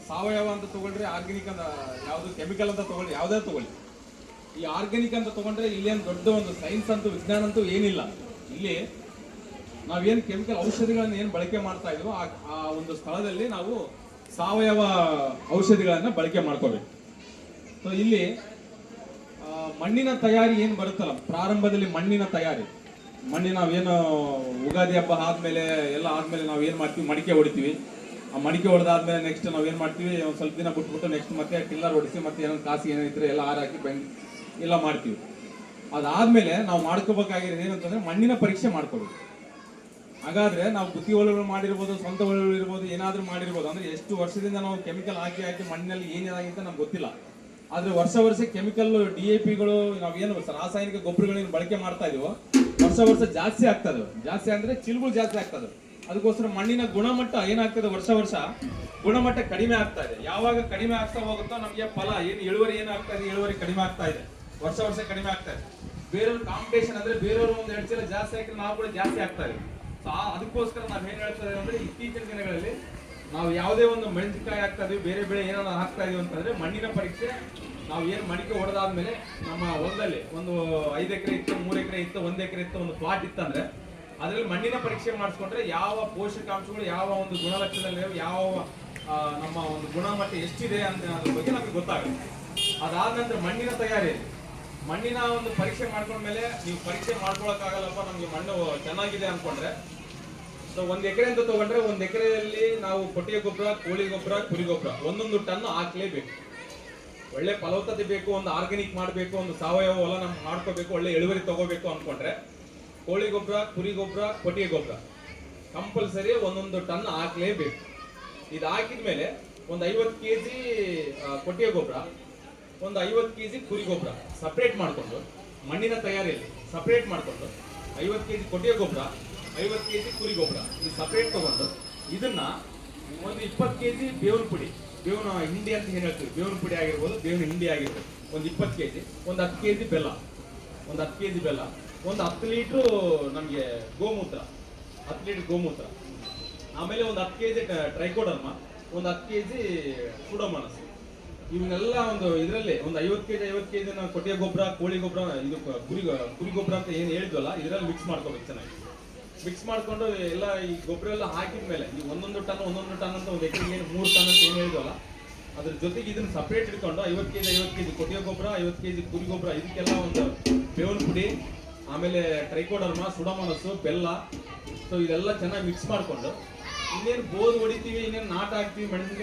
ಸಾವಯವ ಅಂತ ತಗೊಳ್ರಿ, ಆರ್ಗ್ಯಾನಿಕ್ ಅಂತ ಯಾವುದು ಕೆಮಿಕಲ್ ಅಂತ ತಗೊಳ್ಳಿ, ಯಾವುದೇ ತಗೊಳ್ಳಿ. ಈ ಆರ್ಗ್ಯಾನಿಕ್ ಅಂತ ತಗೊಂಡ್ರೆ ಇಲ್ಲೇನು ದೊಡ್ಡ ಒಂದು ಸೈನ್ಸ್ ಅಂತೂ ವಿಜ್ಞಾನ ಅಂತೂ ಏನಿಲ್ಲ. ಇಲ್ಲಿ ನಾವೇನು ಕೆಮಿಕಲ್ ಔಷಧಿಗಳನ್ನ ಏನು ಬಳಕೆ ಮಾಡ್ತಾ ಇದೀವೋ ಆ ಒಂದು ಸ್ಥಳದಲ್ಲಿ ನಾವು ಸಾವಯವ ಔಷಧಿಗಳನ್ನ ಬಳಕೆ ಮಾಡ್ಕೋಬೇಕು. ಸೊ ಇಲ್ಲಿ ಮಣ್ಣಿನ ತಯಾರಿ ಏನು ಬರುತ್ತಲ್ಲ, ಪ್ರಾರಂಭದಲ್ಲಿ ಮಣ್ಣಿನ ತಯಾರಿ, ನಾವೇನು ಯುಗಾದಿ ಹಬ್ಬ ಆದ್ಮೇಲೆ ಎಲ್ಲ ಆದ್ಮೇಲೆ ನಾವು ಏನು ಮಾಡ್ತೀವಿ, ಮಡಿಕೆ ಹೊಡಿತೀವಿ. ಆ ಮಡಿಕೆ ಹೊಡೆದಾದ್ಮೇಲೆ ನೆಕ್ಸ್ಟ್ ನಾವೇನು ಮಾಡ್ತೀವಿ, ಒಂದು ಸ್ವಲ್ಪ ದಿನ ಬಿಟ್ಬಿಟ್ಟು ನೆಕ್ಸ್ಟ್ ಮತ್ತೆ ಟಿಲ್ಲರ್ ಹೊಡಿಸಿ ಮತ್ತೆ ಏನೋ ಕಾಸಿ ಏನಿದ್ರೆ ಎಲ್ಲ ಹಾಕಿ ಎಲ್ಲ ಮಾಡ್ತೀವಿ. ಅದಾದ್ಮೇಲೆ ನಾವು ಮಾಡ್ಕೋಬೇಕಾಗಿರೋದು ಏನಂತಂದ್ರೆ ಮಣ್ಣಿನ ಪರೀಕ್ಷೆ ಮಾಡ್ಕೋಬೇಕು. ಹಾಗಾದ್ರೆ ನಾವು ಬುದ್ಧಿ ಒಳಗಳು ಮಾಡಿರ್ಬೋದು, ಸ್ವಂತ ಒಳಗಳು ಇರ್ಬೋದು, ಏನಾದ್ರೂ ಮಾಡಿರ್ಬೋದು. ಅಂದ್ರೆ ಎಷ್ಟು ವರ್ಷದಿಂದ ನಾವು ಕೆಮಿಕಲ್ ಹಾಕಿ ಮಣ್ಣಿನಲ್ಲಿ ಏನೇನಾಗಿತ್ತು ನಮ್ಗೆ ಗೊತ್ತಿಲ್ಲ. ಆದ್ರೆ ವರ್ಷ ಕೆಮಿಕಲ್ DAPಗಳು ನಾವೇನು ರಾಸಾಯನಿಕ ಗೊಬ್ಬರಗಳನ್ನ ಬಳಕೆ ಮಾಡ್ತಾ ಇದೀವೋ ವರ್ಷ ಜಾಸ್ತಿ ಆಗ್ತದೆ. ಜಾಸ್ತಿ ಅಂದ್ರೆ ಚಿಲ್ಗಳು ಜಾಸ್ತಿ ಆಗ್ತದೆ. ಅದಕ್ಕೋಸ್ಕರ ಮಣ್ಣಿನ ಗುಣಮಟ್ಟ ಏನಾಗ್ತದೆ, ವರ್ಷ ಗುಣಮಟ್ಟ ಕಡಿಮೆ ಆಗ್ತಾ ಇದೆ. ಯಾವಾಗ ಕಡಿಮೆ ಆಗ್ತಾ ಹೋಗುತ್ತೋ ನಮಗೆ ಫಲ ಏನು ಇಳುವರಿ ಏನಾಗ್ತಾ ಇದೆ, ಇಳುವರಿ ಕಡಿಮೆ ಆಗ್ತಾ ಇದೆ, ವರ್ಷ ಕಡಿಮೆ ಆಗ್ತಾ ಇದೆ. ಬೇರೆಯವ್ರ ಕಾಂಪಿಟೇಷನ್ ಅಂದ್ರೆ ಬೇರೆಯವರು ಒಂದು 2 ಚೀಲ ಜಾಸ್ತಿ ಹಾಕಿದ್ರೆ ನಾವು ಕೂಡ ಜಾಸ್ತಿ ಆಗ್ತಾ ಇದೆ. ಸೊ ಅದಕ್ಕೋಸ್ಕರ ನಾವ್ ಏನ್ ಹೇಳ್ತಾ ಇದೀವಿ ಅಂದ್ರೆ ಇತ್ತೀಚಿನ ದಿನಗಳಲ್ಲಿ ನಾವು ಯಾವುದೇ ಒಂದು ಮೆಣಸಿನಕಾಯಿ ಹಾಕ್ತಾ ಇದೀವಿ, ಬೇರೆ ಬೆಳೆ ಏನಾದ್ರು ಹಾಕ್ತಾ ಇದೀವಿ ಅಂತಂದ್ರೆ ಮಣ್ಣಿನ ಪರೀಕ್ಷೆ ನಾವು ಏನು ಮಡಿಕೆ ಹೊಡೆದಾದ್ಮೇಲೆ ನಮ್ಮ ಹೊಲದಲ್ಲಿ ಒಂದು 5 ಎಕರೆ ಇತ್ತು, 3 ಎಕರೆ ಇತ್ತು, 1 ಎಕರೆ ಇತ್ತು, ಒಂದು ಪ್ಲಾಟ್ ಇತ್ತಂದ್ರೆ ಅದ್ರಲ್ಲಿ ಮಣ್ಣಿನ ಪರೀಕ್ಷೆ ಮಾಡಿಸ್ಕೊಂಡ್ರೆ ಯಾವ ಪೋಷಕಾಂಶಗಳು ಯಾವ ಒಂದು ಗುಣಲಕ್ಷಣದಲ್ಲಿ ಯಾವ ನಮ್ಮ ಒಂದು ಗುಣಮಟ್ಟ ಎಷ್ಟಿದೆ ಅಂತ ಅದ್ರ ಬಗ್ಗೆ ನಮಗೆ ಗೊತ್ತಾಗುತ್ತೆ. ಅದಾದ ನಂತರ ಮಣ್ಣಿನ ತಯಾರಿ, ಮಣ್ಣಿನ ಒಂದು ಪರೀಕ್ಷೆ ಮಾಡ್ಕೊಂಡ್ಮೇಲೆ ನೀವು ಪರೀಕ್ಷೆ ಮಾಡ್ಕೊಳಕ್ಕಾಗಲ್ಲಪ್ಪ ನಮ್ಗೆ ಮಣ್ಣು ಚೆನ್ನಾಗಿದೆ ಅನ್ಕೊಂಡ್ರೆ, ಸೊ 1 ಎಕರೆ ಅಂತ ತಗೊಂಡ್ರೆ 1 ಎಕರೆಯಲ್ಲಿ ನಾವು ಕೊಟ್ಟಿಗೆ ಗೊಬ್ಬರ, ಕೋಳಿ ಗೊಬ್ಬರ, ಕುರಿ ಗೊಬ್ಬರ 1 ಟನ್ ಹಾಕ್ಲೇಬೇಕು. ಒಳ್ಳೆ ಫಲವತ್ತತೆ ಬೇಕು, ಒಂದು ಆರ್ಗ್ಯಾನಿಕ್ ಮಾಡಬೇಕು, ಒಂದು ಸಾವಯವ ಹೊಲ ನಮ್ಗೆ ಮಾಡ್ಕೋಬೇಕು, ಒಳ್ಳೆ ಇಳುವರಿ ತಗೋಬೇಕು ಅನ್ಕೊಂಡ್ರೆ ಕೋಳಿ ಗೊಬ್ಬರ, ಕುರಿ ಗೊಬ್ಬರ, ಕೊಟ್ಟಿಗೆ ಗೊಬ್ಬರ ಕಂಪಲ್ಸರಿ 1 ಟನ್ ಹಾಕ್ಲೇಬೇಕು. ಇದು ಹಾಕಿದ್ಮೇಲೆ ಒಂದು 50 kg ಕೊಟ್ಟಿಗೆ ಗೊಬ್ಬರ, ಒಂದು 50 kg ಕುರಿ ಗೊಬ್ಬರ ಸಪ್ರೇಟ್ ಮಾಡಿಕೊಂಡು ಮಣ್ಣಿನ ತಯಾರಿಯಲ್ಲಿ ಸಪ್ರೇಟ್ ಮಾಡಿಕೊಂಡು 50 kg ಕೊಟ್ಟಿಗೆ ಗೊಬ್ಬರ, 50 kg ಕುರಿ ಗೊಬ್ಬರ ಇದು ಸಪ್ರೇಟ್ ತಗೊಂಡು ಇದನ್ನ ಒಂದು 20 kg ಬೇವಿನ ಪುಡಿ, ಬೇವಿನ ಹಿಂಡಿ ಅಂತ ಏನ್ ಹೇಳ್ತೀವಿ, ಬೇವಿನ ಪುಡಿ ಆಗಿರ್ಬೋದು, ಬೇವಿನ ಹಿಂಡಿ ಆಗಿರ್ಬೋದು, ಒಂದು 20 kg, ಒಂದು 10 kg ಬೆಲ್ಲ, ಒಂದು 10 kg ಬೆಲ್ಲ, ಒಂದು 10 ಲೀಟ್ರು ನಮಗೆ ಗೋಮೂತ್ರ, 10 ಲೀಟರ್ ಗೋಮೂತ್ರ, ಆಮೇಲೆ ಒಂದು 10 kg ಟ್ರೈಕೋಡರ್ಮ, ಒಂದು 10 kg ಸುಡೋಮೋನಾಸ್, ಇವನ್ನೆಲ್ಲ ಒಂದು ಇದರಲ್ಲಿ ಒಂದು 50 kg ನಾವು ಕೊಟ್ಟಿಗೆ ಗೊಬ್ಬರ, ಕೋಳಿ ಗೊಬ್ಬರ, ಇದು ಕುರಿ ಗೊಬ್ಬರ ಅಂತ ಏನು ಹೇಳಿದ್ವಲ್ಲ ಇದರಲ್ಲಿ ಮಿಕ್ಸ್ ಮಾಡ್ಕೋಬೇಕು. ಚೆನ್ನಾಗಿ ಮಿಕ್ಸ್ ಮಾಡ್ಕೊಂಡು ಎಲ್ಲ ಈ ಗೊಬ್ಬರ ಎಲ್ಲ ಹಾಕಿದ್ಮೇಲೆ ಈ 1 ಟನ್ ಅಂತ ಒಂದು ಎಕರೆಗೆ 3 ಟನ್ ಅಂತ ಏನು ಹೇಳಿದ್ವಲ್ಲ ಅದ್ರ ಜೊತೆಗೆ ಇದನ್ನ ಸಪ್ರೇಟ್ ಇಟ್ಕೊಂಡು 50 kg ಕೊಟ್ಟಿಗೆ ಗೊಬ್ಬರ, 50 kg ಕುರಿ ಗೊಬ್ಬರ, ಇದಕ್ಕೆಲ್ಲ ಒಂದು ಬೇವಿನ ಪುಡಿ, ಆಮೇಲೆ ಟ್ರೈಕೋಡರ್ಮ, ಸುಡೋಮೋನಾಸು, ಬೆಲ್ಲ, ಸೊ ಇದೆಲ್ಲ ಚೆನ್ನಾಗಿ ಮಿಕ್ಸ್ ಮಾಡ್ಕೊಂಡು ಇನ್ನೇನು ಬೋದ್ ಹೊಡಿತೀವಿ, ಇನ್ನೇನು ನಾಟ ಹಾಕ್ತೀವಿ, ಮೆಣಸಿನಕಾಯಿ